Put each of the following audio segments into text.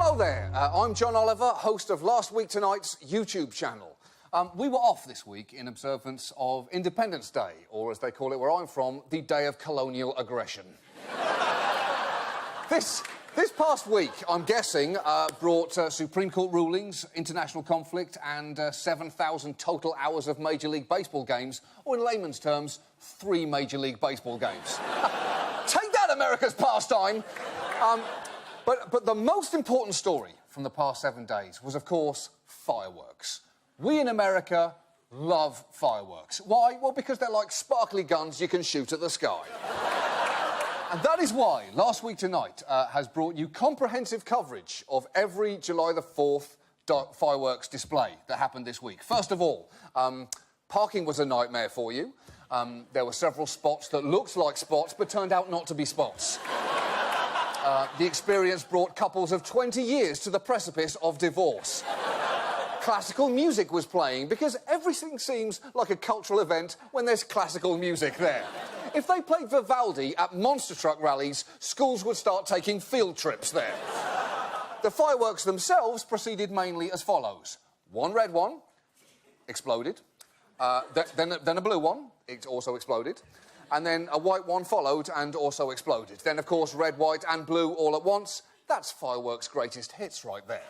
Hello there, I'm John Oliver, host of Last Week Tonight's YouTube channel. We were off this week in observance of Independence Day, or as they call it where I'm from, the Day of Colonial Aggression. This past week, I'm guessing, brought Supreme Court rulings, international conflict, and 7,000 total hours of Major League Baseball games, or in layman's terms, 3 Major League Baseball games. Take that, America's pastime! But the most important story from the past 7 days was, of course, fireworks. We in America love fireworks. Why? Well, because they're like sparkly guns you can shoot at the sky. And that is why Last Week Tonight has brought you comprehensive coverage of every July the 4th fireworks display that happened this week. First of all, parking was a nightmare for you. There were several spots that looked like spots but turned out not to be spots. The experience brought couples of 20 years to the precipice of divorce. Classical music was playing because everything seems like a cultural event when there's classical music there. If they played Vivaldi at monster truck rallies, schools would start taking field trips there. The fireworks themselves proceeded mainly as follows. One red one, exploded. Then a blue one, it also exploded. And then a white one followed and also exploded. Then, of course, red, white and blue all at once. That's fireworks' greatest hits right there.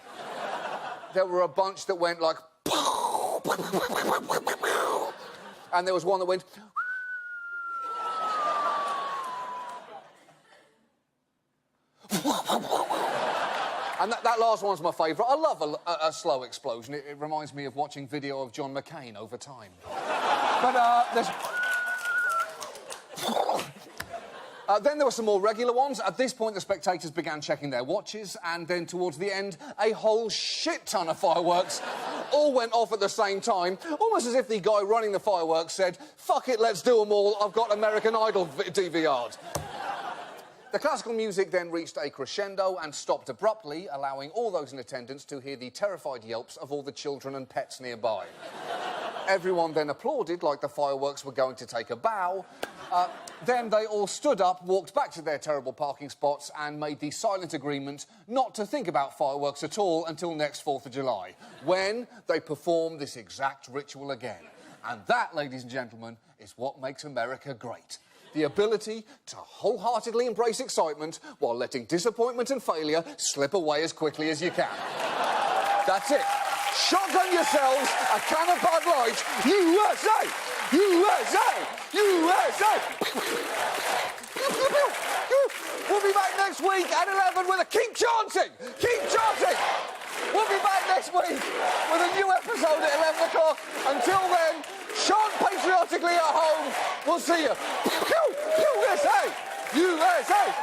There were a bunch that went like... and there was one that went... and that last one's my favourite. I love a slow explosion. It reminds me of watching video of John McCain over time. But there's... then there were some more regular ones. At this point, the spectators began checking their watches, and then towards the end, a whole shit ton of fireworks all went off at the same time, almost as if the guy running the fireworks said, "Fuck it, let's do them all. I've got American Idol DVR'd." The classical music then reached a crescendo and stopped abruptly, allowing all those in attendance to hear the terrified yelps of all the children and pets nearby. Everyone then applauded like the fireworks were going to take a bow. Then they all stood up, walked back to their terrible parking spots and made the silent agreement not to think about fireworks at all until next 4th of July, when they performed this exact ritual again. And that, ladies and gentlemen, is what makes America great. The ability to wholeheartedly embrace excitement while letting disappointment and failure slip away as quickly as you can. That's it. Shotgun yourselves a can of Bud Light. USA! USA! USA! We'll be back next week at 11 with a... Keep chanting! Keep chanting! We'll be back next week with a new episode at 11 o'clock. Until then, chant patriotically at home. We'll see you. USA! USA!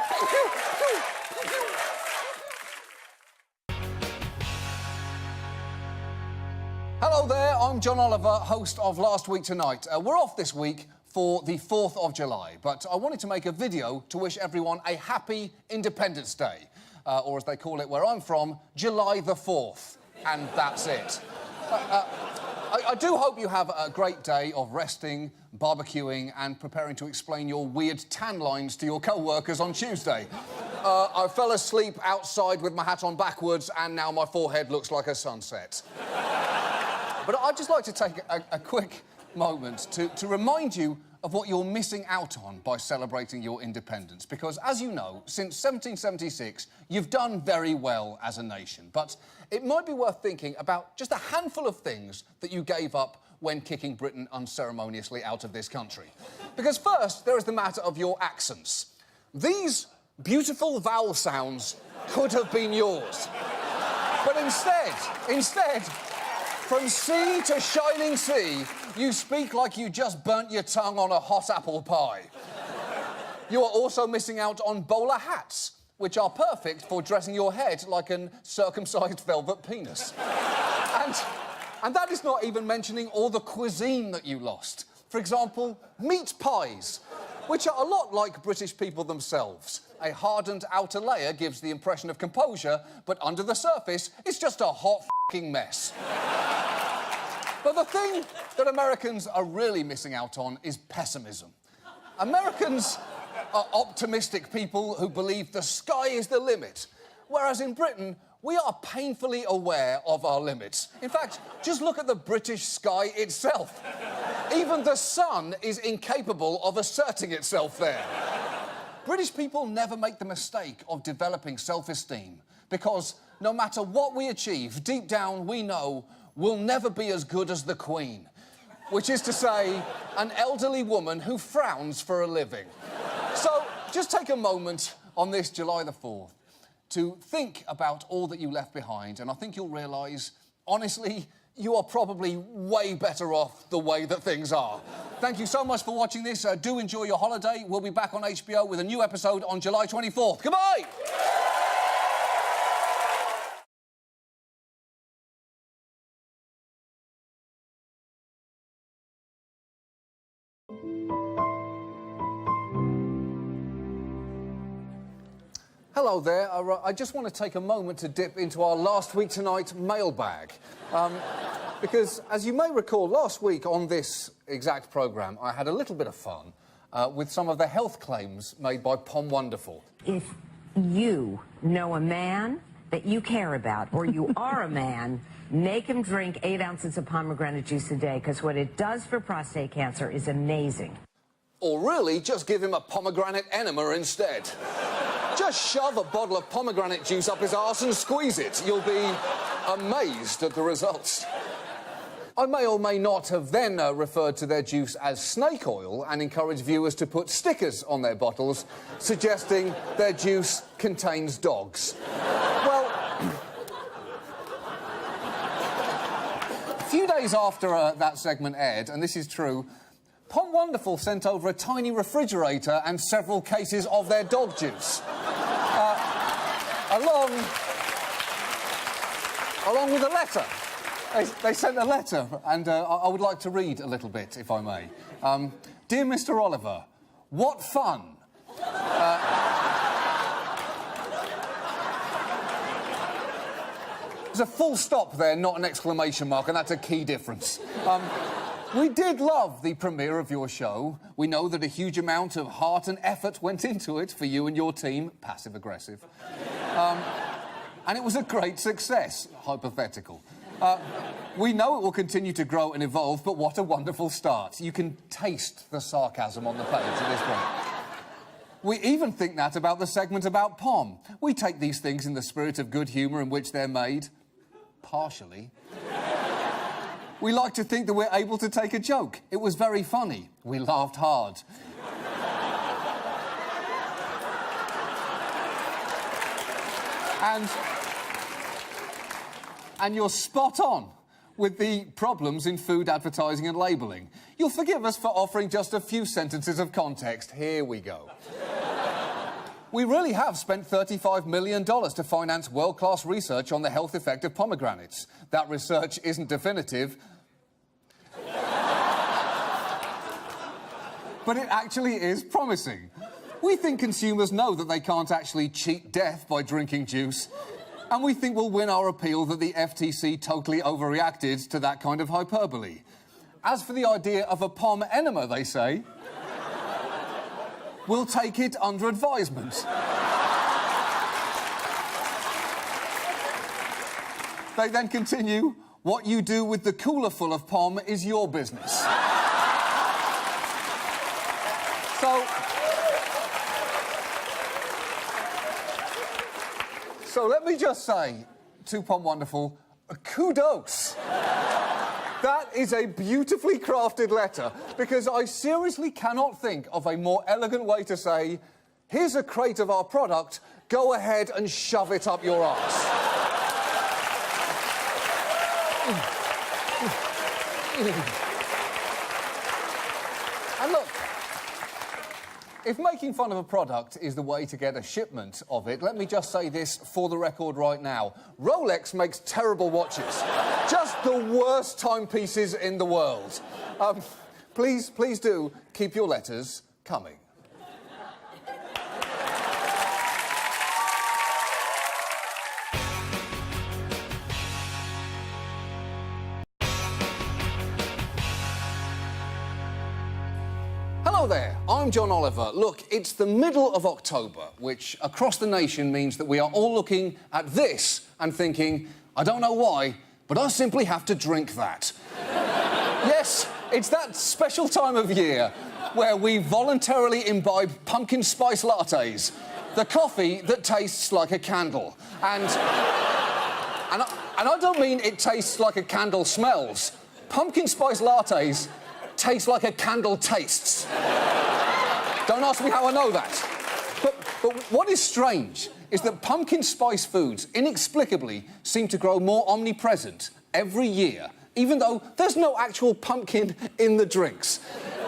Hello there, I'm John Oliver, host of Last Week Tonight. We're off this week for the 4th of July, but I wanted to make a video to wish everyone a happy Independence Day, or as they call it where I'm from, July the 4th. And that's it. I do hope you have a great day of resting, barbecuing and preparing to explain your weird tan lines to your co-workers on Tuesday. I fell asleep outside with my hat on backwards and now my forehead looks like a sunset. But I'd just like to take a quick moment to remind you of what you're missing out on by celebrating your independence. Because, as you know, since 1776, you've done very well as a nation. But it might be worth thinking about just a handful of things that you gave up when kicking Britain unceremoniously out of this country. Because first, there is the matter of your accents. These beautiful vowel sounds could have been yours. But instead... From sea to shining sea, you speak like you just burnt your tongue on a hot apple pie. You are also missing out on bowler hats, which are perfect for dressing your head like an circumcised velvet penis. And that is not even mentioning all the cuisine that you lost. For example, meat pies, which are a lot like British people themselves. A hardened outer layer gives the impression of composure, but under the surface, it's just a hot f***ing mess. But the thing that Americans are really missing out on is pessimism. Americans are optimistic people who believe the sky is the limit, whereas in Britain, we are painfully aware of our limits. In fact, just look at the British sky itself. Even the sun is incapable of asserting itself there. British people never make the mistake of developing self-esteem because no matter what we achieve, deep down we know we'll never be as good as the Queen, which is to say, an elderly woman who frowns for a living. So just take a moment on this July the 4th to think about all that you left behind, and I think you'll realise, honestly, you are probably way better off the way that things are. Thank you so much for watching this. Do enjoy your holiday. We'll be back on HBO with a new episode on July 24th. Goodbye! Hello there. I just want to take a moment to dip into our Last Week Tonight mailbag. Because, as you may recall, last week on this exact programme, I had a little bit of fun with some of the health claims made by Pom Wonderful. If you know a man that you care about, or you are a man, make him drink 8 ounces of pomegranate juice a day, because what it does for prostate cancer is amazing. Or really, just give him a pomegranate enema instead. Just shove a bottle of pomegranate juice up his arse and squeeze it. You'll be amazed at the results. I may or may not have then referred to their juice as snake oil and encouraged viewers to put stickers on their bottles suggesting their juice contains dogs. Well, a few days after that segment aired, and this is true, Pom Wonderful sent over a tiny refrigerator and several cases of their dog juice. Along with a letter. They sent a letter, and I would like to read a little bit, if I may. Dear Mr. Oliver, what fun. There's a full stop there, not an exclamation mark, and that's a key difference. We did love the premiere of your show. We know that a huge amount of heart and effort went into it for you and your team, passive-aggressive. And it was a great success, hypothetical. We know it will continue to grow and evolve, but what a wonderful start. You can taste the sarcasm on the page at this point. We even think that about the segment about Pom. We take these things in the spirit of good humour in which they're made. Partially. We like to think that we're able to take a joke. It was very funny. We laughed hard. And you're spot on with the problems in food advertising and labelling. You'll forgive us for offering just a few sentences of context. Here we go. We really have spent $35 million to finance world-class research on the health effect of pomegranates. That research isn't definitive, but it actually is promising. We think consumers know that they can't actually cheat death by drinking juice, and we think we'll win our appeal that the FTC totally overreacted to that kind of hyperbole. As for the idea of a Pom enema, they say, we'll take it under advisement. They then continue, what you do with the cooler full of Pom is your business. So let me just say to Pom Wonderful, kudos. That is a beautifully crafted letter, because I seriously cannot think of a more elegant way to say, here's a crate of our product, go ahead and shove it up your arse. And look, if making fun of a product is the way to get a shipment of it, let me just say this for the record right now. Rolex makes terrible watches. Just the worst timepieces in the world. Please do keep your letters coming. Hello Hello there, I'm John Oliver. Look, it's the middle of October, which across the nation means that we are all looking at this and thinking, I don't know why, but I simply have to drink that. Yes, it's that special time of year where we voluntarily imbibe pumpkin spice lattes, the coffee that tastes like a candle. And I don't mean it tastes like a candle smells. Pumpkin spice lattes taste like a candle tastes. Don't ask me how I know that. But what is strange is that pumpkin spice foods inexplicably seem to grow more omnipresent every year, even though there's no actual pumpkin in the drinks.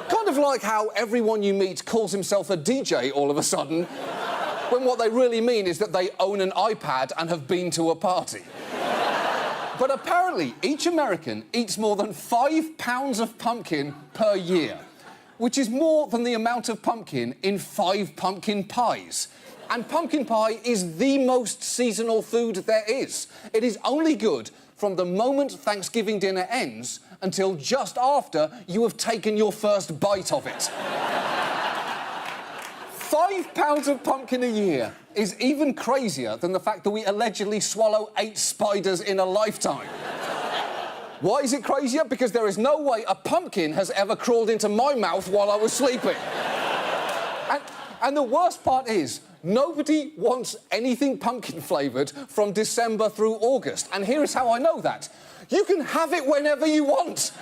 Kind of like how everyone you meet calls himself a DJ all of a sudden, when what they really mean is that they own an iPad and have been to a party. But apparently, each American eats more than 5 pounds of pumpkin per year, which is more than the amount of pumpkin in 5 pumpkin pies. And pumpkin pie is the most seasonal food there is. It is only good from the moment Thanksgiving dinner ends until just after you have taken your first bite of it. 5 pounds of pumpkin a year is even crazier than the fact that we allegedly swallow 8 spiders in a lifetime. Why is it crazier? Because there is no way a pumpkin has ever crawled into my mouth while I was sleeping. And the worst part is, nobody wants anything pumpkin-flavoured from December through August. And here is how I know that. You can have it whenever you want.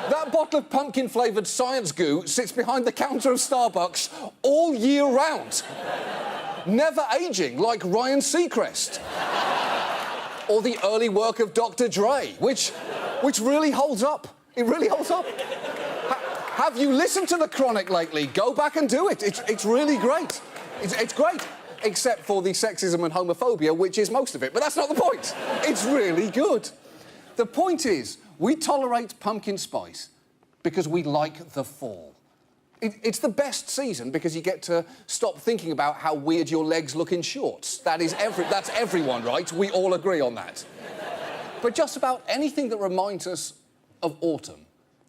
That bottle of pumpkin-flavoured science goo sits behind the counter of Starbucks all year round. Never aging, like Ryan Seacrest. Or the early work of Dr. Dre, which really holds up. It really holds up. Have you listened to The Chronic lately? Go back and do it. It's really great. It's great. Except for the sexism and homophobia, which is most of it. But that's not the point. It's really good. The point is, we tolerate pumpkin spice because we like the fall. It's the best season because you get to stop thinking about how weird your legs look in shorts. That's everyone, right? We all agree on that. But just about anything that reminds us of autumn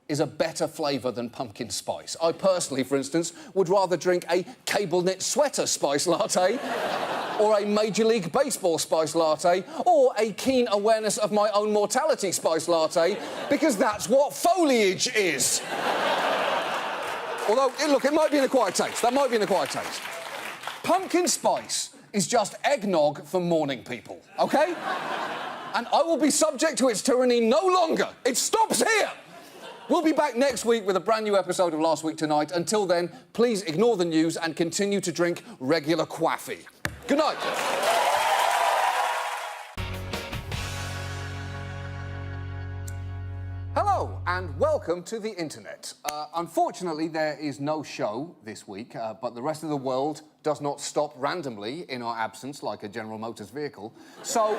is a better flavour than pumpkin spice. I personally, for instance, would rather drink a cable knit sweater spice latte or a Major League Baseball spice latte or a keen awareness of my own mortality spice latte because that's what foliage is. Although, look, it might be an acquired taste. That might be an acquired taste. Pumpkin spice is just eggnog for morning people, OK? And I will be subject to its tyranny no longer. It stops here. We'll be back next week with a brand new episode of Last Week Tonight. Until then, please ignore the news and continue to drink regular coffee. Good night. Hello and welcome to the internet. Unfortunately, there is no show this week, but the rest of the world does not stop randomly in our absence like a General Motors vehicle. So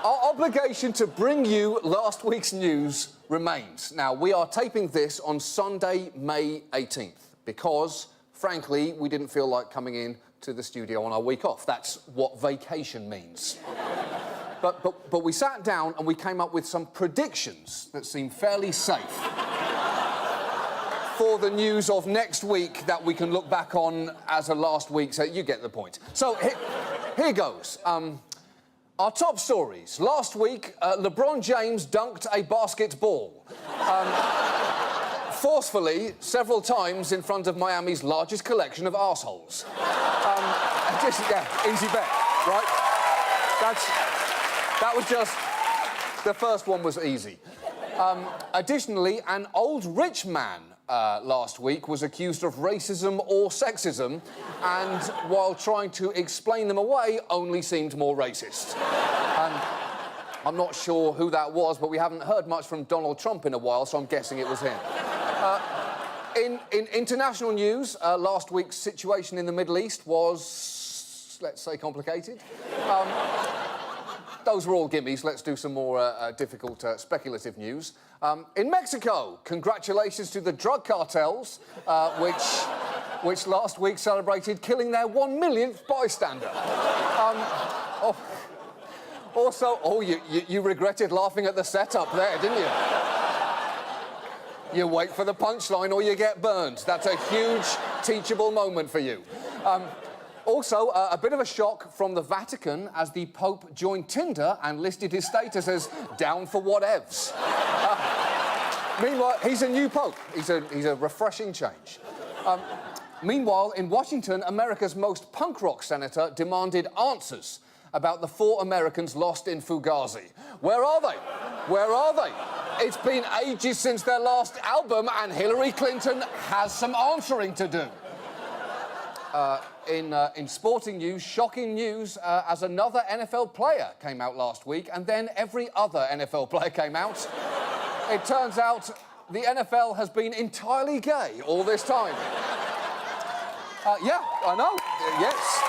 our obligation to bring you last week's news remains. Now, we are taping this on Sunday, May 18th, because, frankly, we didn't feel like coming in to the studio on our week off. That's what vacation means. But we sat down and we came up with some predictions that seem fairly safe for the news of next week that we can look back on as a last week. So you get the point. So here goes. Our top stories. Last week, LeBron James dunked a basketball. Forcefully, several times in front of Miami's largest collection of arseholes. Easy bet, right? That was just... The first one was easy. Additionally, an old rich man last week was accused of racism or sexism and, while trying to explain them away, only seemed more racist. I'm not sure who that was, but we haven't heard much from Donald Trump in a while, so I'm guessing it was him. In international news, last week's situation in the Middle East was, let's say, complicated. Those were all gimmies. Let's do some more difficult, speculative news. In Mexico, congratulations to the drug cartels, which last week celebrated killing their 1 millionth bystander. Also, you regretted laughing at the setup there, didn't you? You wait for the punchline or you get burned. That's a huge teachable moment for you. Also, a bit of a shock from the Vatican as the Pope joined Tinder and listed his status as down for whatevs. Meanwhile, he's a new Pope. He's a refreshing change. Meanwhile, in Washington, America's most punk rock senator demanded answers about the 4 Americans lost in Fugazi. Where are they? Where are they? It's been ages since their last album, and Hillary Clinton has some answering to do. In sporting news, shocking news, as another NFL player came out last week, and then every other NFL player came out. It turns out the NFL has been entirely gay all this time. Yeah, I know. Yes.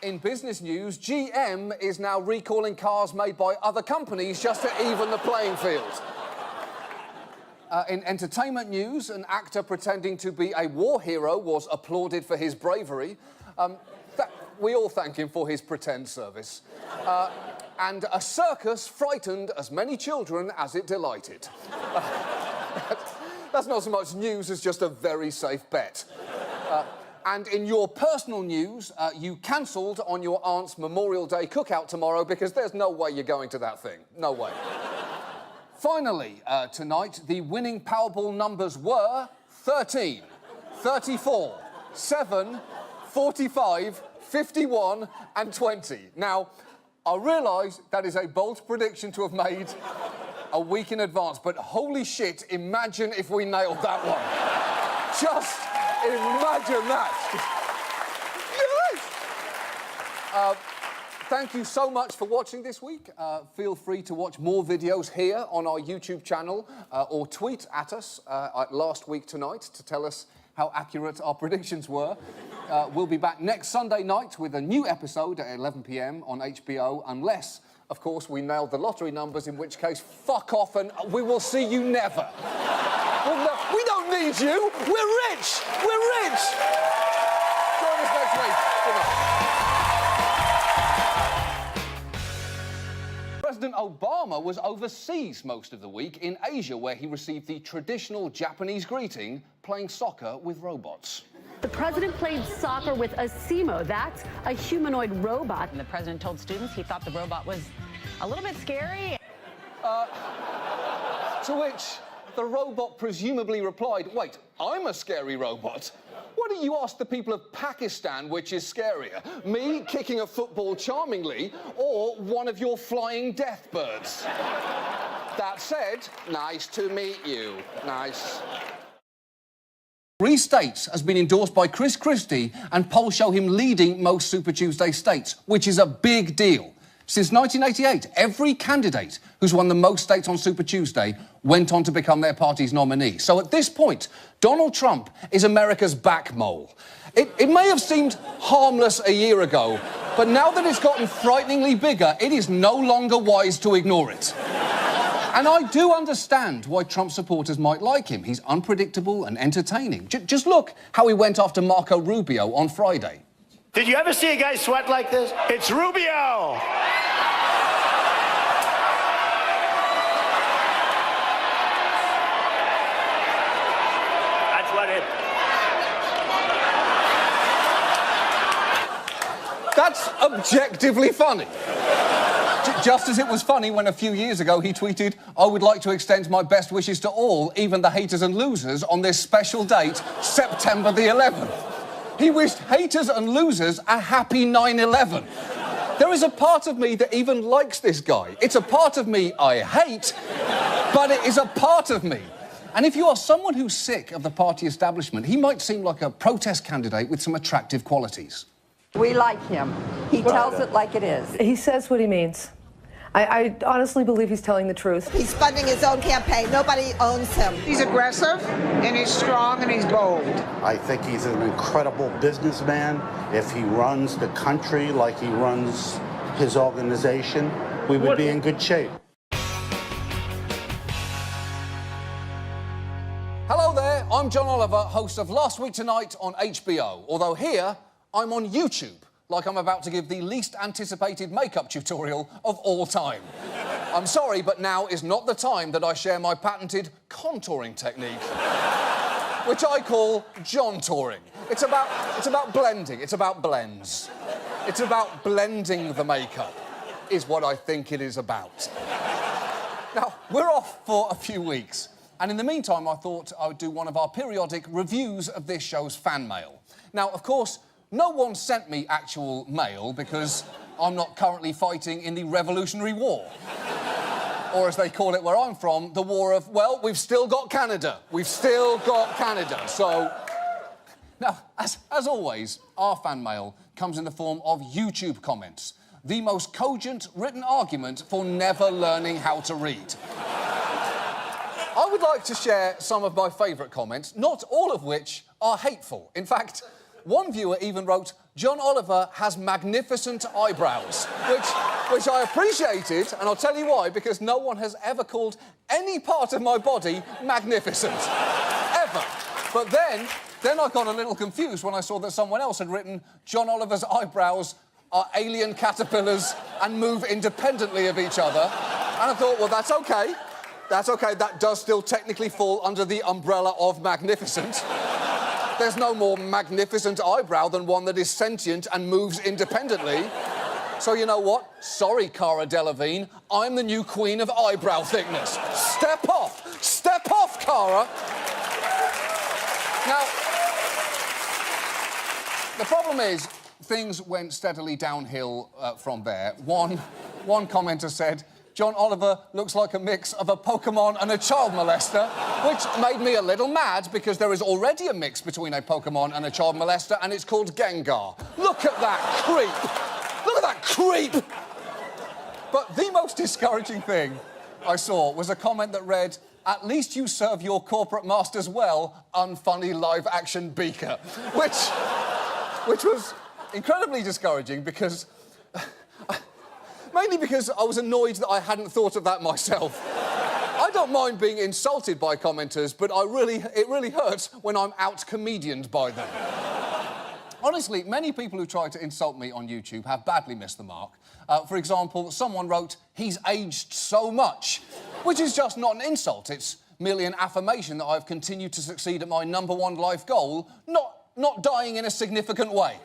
In business news, GM is now recalling cars made by other companies just to even the playing field. In entertainment news, an actor pretending to be a war hero was applauded for his bravery. We all thank him for his pretend service. And a circus frightened as many children as it delighted. That's not so much news as just a very safe bet. And in your personal news, you cancelled on your aunt's Memorial Day cookout tomorrow because there's no way you're going to that thing. No way. Finally, tonight, the winning Powerball numbers were 13, 34, 7, 45, 51 and 20. Now, I realise that is a bold prediction to have made a week in advance, but holy shit, imagine if we nailed that one. Just imagine that. Yes! Thank you so much for watching this week. Feel free to watch more videos here on our YouTube channel or tweet at us at Last Week Tonight to tell us how accurate our predictions were. We'll be back next Sunday night with a new episode at 11 p.m. on HBO, unless, of course, we nailed the lottery numbers, in which case, fuck off and we will see you never. We don't need you. We're rich. We're rich. Join us next week. Good night. President Obama was overseas most of the week in Asia, where he received the traditional Japanese greeting, playing soccer with robots. The president played soccer with Asimo. That's a humanoid robot. And the president told students he thought the robot was a little bit scary. To which the robot presumably replied, "Wait, I'm a scary robot? Why don't you ask the people of Pakistan which is scarier? Me kicking a football charmingly, or one of your flying death birds?" That said, nice to meet you. Nice. Three states has been endorsed by Chris Christie, and polls show him leading most Super Tuesday states, which is a big deal. Since 1988, every candidate who's won the most states on Super Tuesday went on to become their party's nominee. So at this point, Donald Trump is America's back mole. It may have seemed harmless a year ago, but now that it's gotten frighteningly bigger, it is no longer wise to ignore it. And I do understand why Trump supporters might like him. He's unpredictable and entertaining. Just look how he went after Marco Rubio on Friday. Did you ever see a guy sweat like this? It's Rubio! That's what it... That's objectively funny. Just as it was funny when a few years ago he tweeted, "I would like to extend my best wishes to all, even the haters and losers, on this special date, September the 11th. He wished haters and losers a happy 9/11. There is a part of me that even likes this guy. It's a part of me I hate, but it is a part of me. And if you are someone who's sick of the party establishment, he might seem like a protest candidate with some attractive qualities." We like him. He tells it like it is. He says what he means. I honestly believe he's telling the truth. He's funding his own campaign. Nobody owns him. He's aggressive, and he's strong, and he's bold. I think he's an incredible businessman. If he runs the country like he runs his organization, we would be in good shape. Hello there, I'm John Oliver, host of Last Week Tonight on HBO. Although here, I'm on YouTube, like I'm about to give the least anticipated makeup tutorial of all time. I'm sorry, but now is not the time that I share my patented contouring technique, which I call John-touring. It's about blending. It's about blends. It's about blending the makeup, is what I think it is about. Now, we're off for a few weeks, and in the meantime, I thought I would do one of our periodic reviews of this show's fan mail. Now, of course, no one sent me actual mail because I'm not currently fighting in the Revolutionary War. Or as they call it where I'm from, the war of, well, we've still got Canada. We've still got Canada. So, now, as always, our fan mail comes in the form of YouTube comments. The most cogent written argument for never learning how to read. I would like to share some of my favourite comments, not all of which are hateful. In fact, one viewer even wrote, "John Oliver has magnificent eyebrows," which I appreciated, and I'll tell you why, because no one has ever called any part of my body magnificent. Ever. But then I got a little confused when I saw that someone else had written, "John Oliver's eyebrows are alien caterpillars and move independently of each other." And I thought, well, that's okay. That's okay. That does still technically fall under the umbrella of magnificent. There's no more magnificent eyebrow than one that is sentient and moves independently. So you know what? Sorry, Cara Delevingne. I'm the new queen of eyebrow thickness. Step off! Step off, Cara! Now, the problem is, things went steadily downhill from there. One commenter said, "John Oliver looks like a mix of a Pokemon and a child molester," which made me a little mad because there is already a mix between a Pokemon and a child molester, and it's called Gengar. Look at that creep! Look at that creep! But the most discouraging thing I saw was a comment that read, "At least you serve your corporate masters well, unfunny live-action beaker," which was incredibly discouraging because... mainly because I was annoyed that I hadn't thought of that myself. I don't mind being insulted by commenters, but it really hurts when I'm out-comedianed by them. Honestly, many people who try to insult me on YouTube have badly missed the mark. For example, someone wrote, "He's aged so much," which is just not an insult. It's merely an affirmation that I've continued to succeed at my #1 life goal, not dying in a significant way.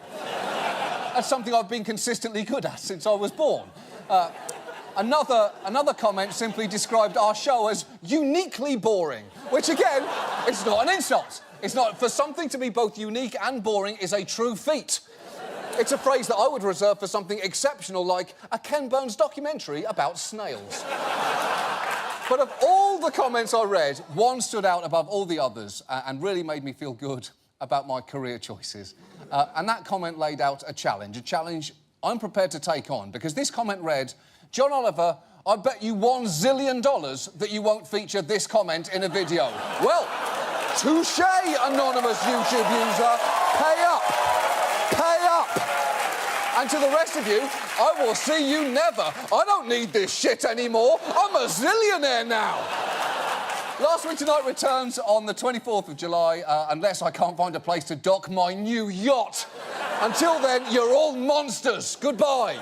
That's something I've been consistently good at since I was born. Another comment simply described our show as uniquely boring, which, again, it's not an insult. It's not. For something to be both unique and boring is a true feat. It's a phrase that I would reserve for something exceptional like a Ken Burns documentary about snails. But of all the comments I read, one stood out above all the others and really made me feel good about my career choices. And that comment laid out a challenge I'm prepared to take on, because this comment read, "John Oliver, I bet you $1 zillion that you won't feature this comment in a video." Well, touche, anonymous YouTube user. Pay up. Pay up. And to the rest of you, I will see you never. I don't need this shit anymore. I'm a zillionaire now. Last Week Tonight returns on the 24th of July, unless I can't find a place to dock my new yacht. Until then, you're all monsters. Goodbye.